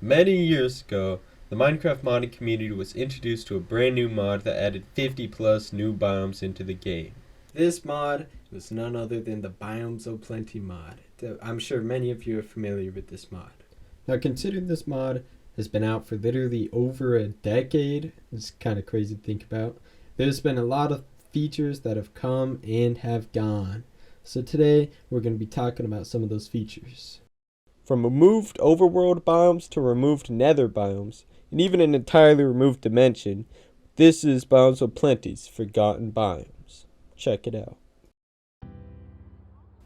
Many years ago, the Minecraft modding community was introduced to a brand new mod that added 50 plus new biomes into the game. This mod was none other than the Biomes O Plenty mod. I'm sure many of you are familiar with this mod. Now, considering this mod has been out for literally over a decade, it's kind of crazy to think about, there's been a lot of features that have come and have gone. So today, we're going to be talking about some of those features. From removed overworld biomes to removed nether biomes, and even an entirely removed dimension, this is Biomes O Plenty's Forgotten Biomes. Check it out.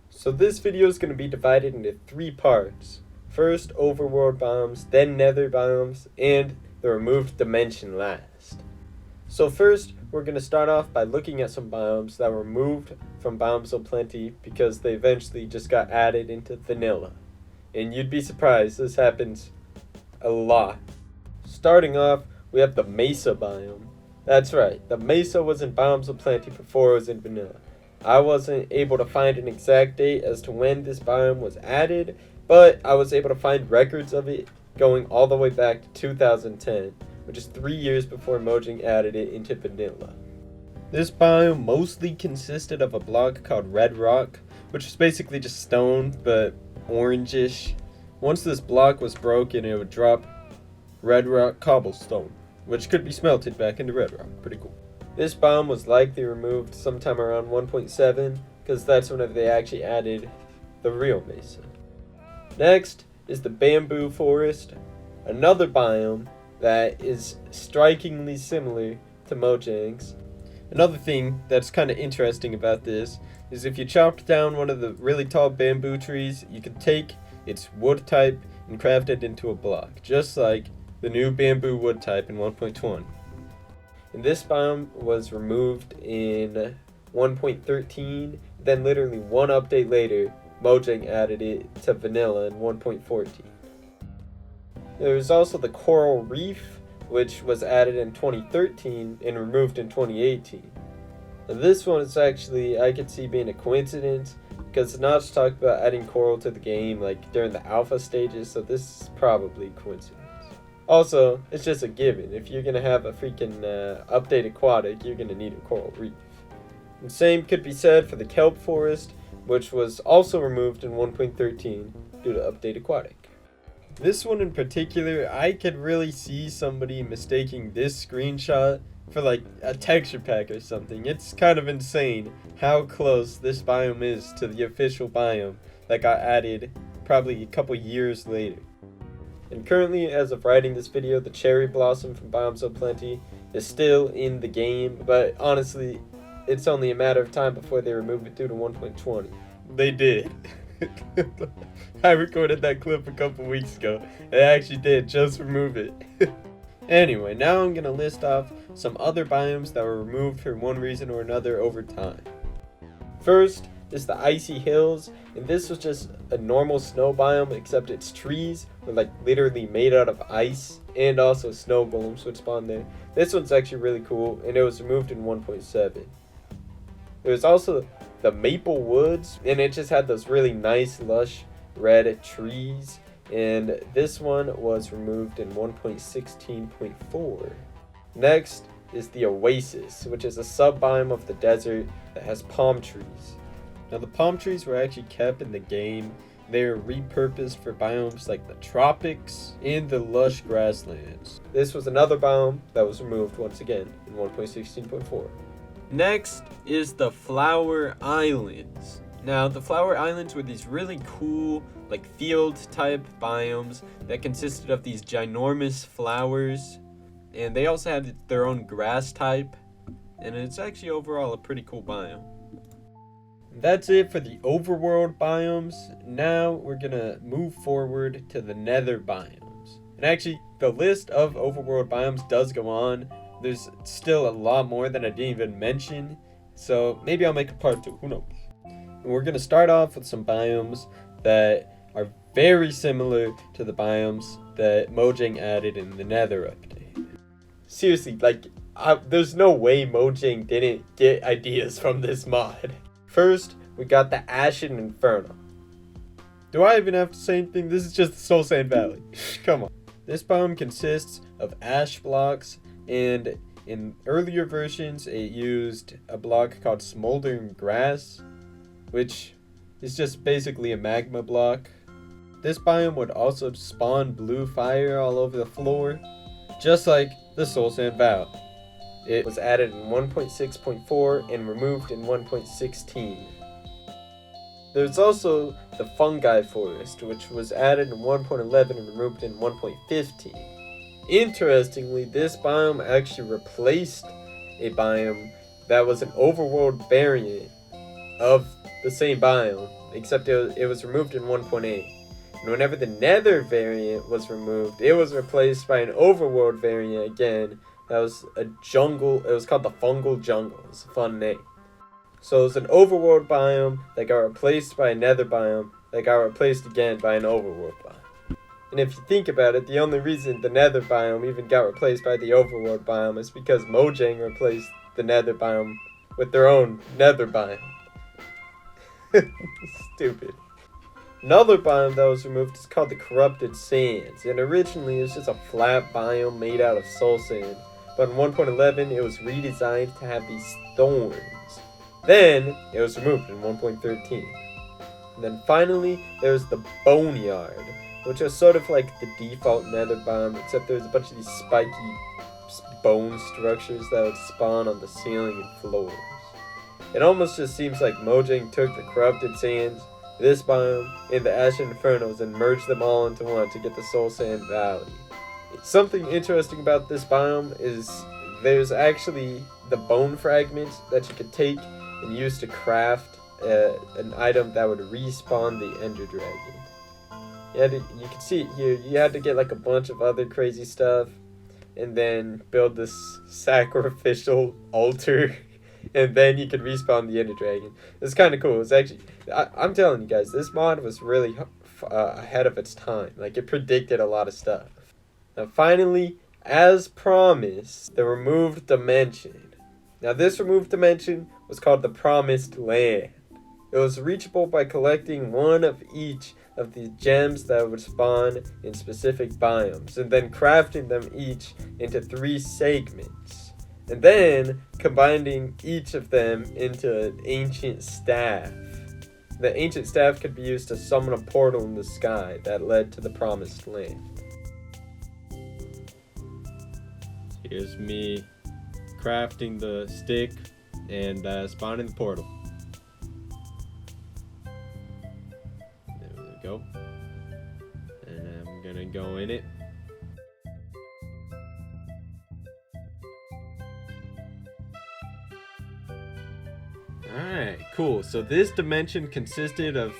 So this video is going to be divided into 3 parts. First, overworld biomes, then nether biomes, and the removed dimension last. So first, we're going to start off by looking at some biomes that were removed from Biomes O Plenty because they eventually just got added into vanilla. And you'd be surprised, this happens a lot. Starting off, we have the Mesa biome. That's right, the Mesa was in Biomes O Plenty before it was in vanilla. I wasn't able to find an exact date as to when this biome was added, but I was able to find records of it going all the way back to 2010, which is 3 years before Mojang added it into vanilla. This biome mostly consisted of a block called red rock, which was basically just stone, but orangish. Once this block was broken, it would drop red rock cobblestone, which could be smelted back into red rock. Pretty cool. This biome was likely removed sometime around 1.7 because that's whenever they actually added the real Mesa. Next is the bamboo forest, another biome that is strikingly similar to Mojang's. Another thing that's kind of interesting about this is if you chopped down one of the really tall bamboo trees, you could take its wood type and craft it into a block, just like the new bamboo wood type in 1.20. And this biome was removed in 1.13, then literally one update later, Mojang added it to vanilla in 1.14. There was also the coral reef, which was added in 2013 and removed in 2018. And this one is actually, I could see being a coincidence, because Notch talked about adding coral to the game like during the alpha stages, so this is probably a coincidence. Also, it's just a given. If you're going to have a freaking update aquatic, you're going to need a coral reef. And same could be said for the kelp forest, which was also removed in 1.13 due to update aquatic. This one in particular, I could really see somebody mistaking this screenshot for like a texture pack or something. It's kind of insane how close this biome is to the official biome that got added probably a couple years later. And currently, as of writing this video, the cherry blossom from Biomes O Plenty is still in the game, but honestly, it's only a matter of time before they remove it due to 1.20. They did. I recorded that clip a couple weeks ago. They actually did just remove it. Anyway, now I'm going to list off some other biomes that were removed for one reason or another over time. First is the Icy Hills, and this was just a normal snow biome except its trees were like literally made out of ice, and also snow golems would spawn there. This one's actually really cool, and it was removed in 1.7. There was also the Maple Woods, and it just had those really nice lush red trees, and this one was removed in 1.16.4. Next is the Oasis, which is a sub-biome of the desert that has palm trees. Now the palm trees were actually kept in the game. They were repurposed for biomes like the tropics and the lush grasslands. This was another biome that was removed once again in 1.16.4. Next is the Flower Islands. Now, the Flower Islands were these really cool, like field-type biomes that consisted of these ginormous flowers, and they also had their own grass type, and it's actually overall a pretty cool biome. That's it for the overworld biomes. Now we're gonna move forward to the nether biomes. And actually, the list of overworld biomes does go on. There's still a lot more that I didn't even mention, so maybe I'll make a part 2, who knows. And we're going to start off with some biomes that are very similar to the biomes that Mojang added in the nether update. Seriously, like, there's no way Mojang didn't get ideas from this mod. First, we got the Ashen Inferno. Do I even have to say anything? This is just the Soul Sand Valley. Come on. This biome consists of ash blocks, and in earlier versions it used a block called smoldering grass, which is just basically a magma block. This biome would also spawn blue fire all over the floor, just like the Soul Sand Vow. It was added in 1.6.4 and removed in 1.16. There's also the Fungi Forest, which was added in 1.11 and removed in 1.15. Interestingly, this biome actually replaced a biome that was an overworld variant of the same biome, except it was removed in 1.8. And whenever the nether variant was removed, it was replaced by an overworld variant again. That was a jungle. It was called the Fungal Jungle. It's a fun name. So it was an overworld biome that got replaced by a nether biome that got replaced again by an overworld biome. And if you think about it, the only reason the nether biome even got replaced by the overworld biome is because Mojang replaced the nether biome with their own nether biome. Stupid. Another biome that was removed is called the Corrupted Sands, and originally it was just a flat biome made out of soul sand, but in 1.11 it was redesigned to have these thorns. Then it was removed in 1.13. And then finally there's the Boneyard, which is sort of like the default nether biome, except there's a bunch of these spiky bone structures that would spawn on the ceiling and floors. It almost just seems like Mojang took the Corrupted Sands, this biome, and the Ashen Infernos and merged them all into one to get the Soul Sand Valley. Something interesting about this biome is there's actually the bone fragments that you could take and use to craft an item that would respawn the Ender Dragon. You can see it here, you had to get like a bunch of other crazy stuff and then build this sacrificial altar. And then you could respawn the Ender Dragon. It's kind of cool. It's actually, I'm telling you guys, this mod was really ahead of its time. Like, it predicted a lot of stuff. Now, finally, as promised, the removed dimension. Now, this removed dimension was called the Promised Land. It was reachable by collecting one of each of the gems that would spawn in specific biomes, and then crafting them each into 3 segments. And then combining each of them into an ancient staff. The ancient staff could be used to summon a portal in the sky that led to the Promised Land. Here's me crafting the stick and spawning the portal. There we go. And I'm gonna go in it. Alright, cool. So this dimension consisted of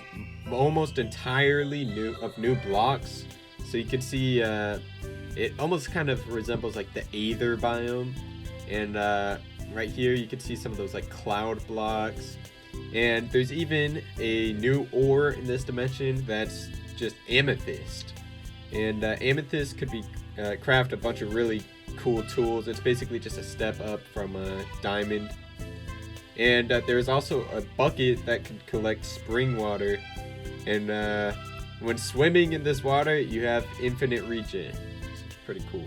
almost entirely new blocks. So you can see it almost kind of resembles like the Aether biome. And right here you can see some of those like cloud blocks. And there's even a new ore in this dimension that's just amethyst. And amethyst could be craft a bunch of really cool tools. It's basically just a step up from a diamond. And there's also a bucket that can collect spring water. And when swimming in this water, you have infinite regen. It's pretty cool.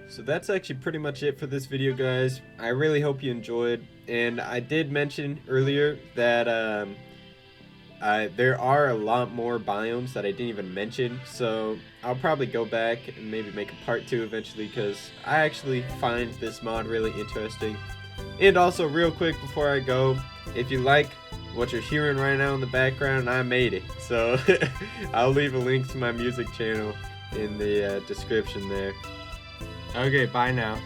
So that's actually pretty much it for this video, guys. I really hope you enjoyed. And I did mention earlier that there are a lot more biomes that I didn't even mention, so I'll probably go back and maybe make a part 2 eventually, because I actually find this mod really interesting. And also, real quick before I go, if you like what you're hearing right now in the background, I made it, so I'll leave a link to my music channel in the description there. Okay, bye now.